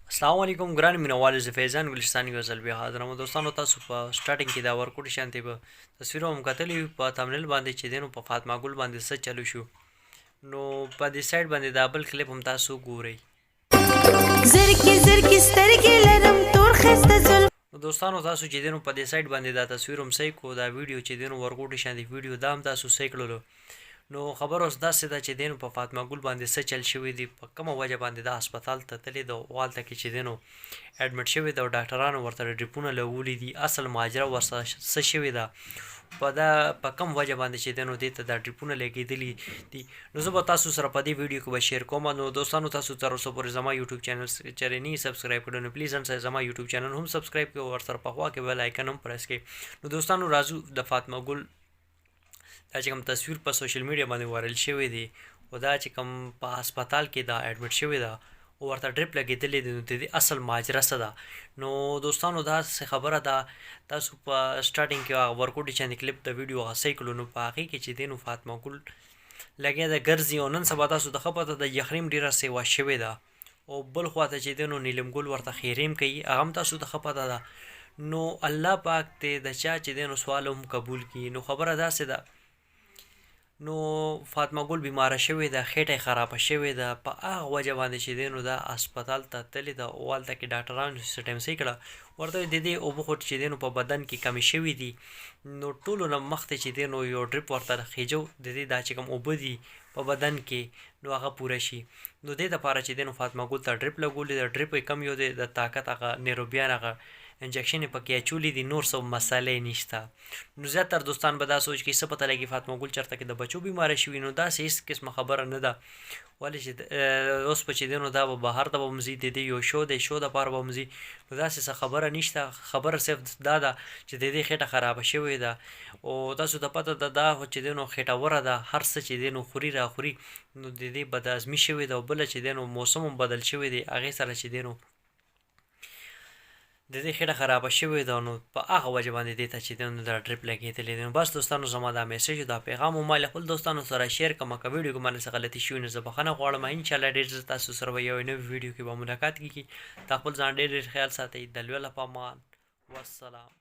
السلام علیکم ګران مینوالو زه فیضان ګلستاني یو ځل بیا حاضرم دوستانو تاسو په سټارټینګ کې دا ورکوټ شانتي په تصویرو هم کتلی په تمنیل باندې چې دینو په فاطمه ګل باندې څه چلو شو نو په دې سایډ باندې دا بل کلیپ هم تاسو ګورئ زرکی سترګې لرم تور خسته زلف نو دوستانو تاسو چې دینو په دې سایډ باندې دا تصویر هم صحیح کو دا ویډیو چې دینو ورکوټ شانتي ویډیو دا هم تاسو صحیح کړلو نو خبر اوس داسې ده چې دینو په فاطمه ګل باندې څه چل شوی دی په کومه وجه باندې دا هسپتال ته تللی د والته کې چې دینو اډمټ شوی دی او ډاکټرانو ورته ډریپونه لګولي دي اصل ماجرا ورسره څه شوی ده په کوم وجه باندې چې دینو دې ته دا ډریپونه لګېدلي دي نو زه به تاسو سره په دې ویډیو کې به شیر کوم نو دوستانو تاسو تر اوسه پورې زما یوټیوب چینل چیرې نه سبسکرایب کړو نو پلیز ان زما یوټیوب چینل هم سبسکرایب کړئ او ورسره په خوا کې بیل آیکن هم پریس کړئ نو دوستانو راځو د فاطمه ګل دا چې کوم تصویر په سوشل میډیا باندې وایرل شوی دی او دا چې کوم په هسپتال کې دا اډمټ شوی ده او ورته ډریپ لګېدلې دی نو د دې اصل ماجرا څه ده نو دوستانو دا څه خبره ده تاسو په سټارټینګ کې هغه ورکوټي چې کلیپ د ویډیو هغه صحیح کړلو نو په هغې کې چې دی نو فاطمه ګل لګیا ده ګرځي او نن سبا تاسو د ښه پته د یخنیم ډېره سیوا شوې ده او بل خواته چې دی نو نیلم ګل ورته خیریم کوي هغه هم تاسو د ښه پته ده نو الله پاک ته د چا چې دی نو سوال هم قبول کړي نو خبره داسې ده نو فاطمه ګل بیماره شوې ده خېټه خرابه شوې ده په هغه وجه باندې چې دی نو دا هسپتال ته تللې ده او هلته کې ډاکټرانو سټیم صحیح کړه ورته د دې اوبه خو چې دی نو په بدن کې کمې شوي دي نو ټولو نه مخکې چې دی نو یو ډریپ ورته خیجو د دې دا چې کوم اوبه دي په بدن کې نو هغه پوره شي نو دې دپاره چې دی نو فاطمه ګل ته ډریپ لګولې ده ډریپ یې کم یو دی د طاقت هغه نیروبیان هغه انجکشن یې پکې اچولي دي نور څه مسالې نشته نو زیاتره دوستان به دا سوچ کوي څه پته لګي فاطمه ګل چېرته کې د بچو بیماره شوي نو داسې هېڅ قسمه خبره نه ده ولې چې اوس به چې دی نو دا به بهر ته به هم ځي د دې یو شو دی شو دپاره به هم ځي نو داسې څه خبره نشته خبره صرف دا ده چې د دې خېټه خرابه شوې ده او تاسو ته پته ده دا چې دی نو خېټوره ده هر څه چې دی نو خوري راخوري نو د دې بدهضمي شوې ده او بله چې دی نو موسم هم بدل شوی دی هغې سره چې دی نو د دې خېټه خرابه شوې ده نو په هغه وجه باندې دې ته چې دی نو دا ډریپ لګېدلی دی نو بس دوستانو زما دا میسج دا پیغام هم ما له خپل دوستانو سره شیر کړم که ویډیو کې باندې څه غلطي شوي نو زه بخښنه غواړم انشاءالله ډېر ژر تاسو سره به یو نوي ویډیو کې به ملاقات کېږي دا خپل ځان ډېر ډېر خیال ساتئ د لویه له په امان والسلام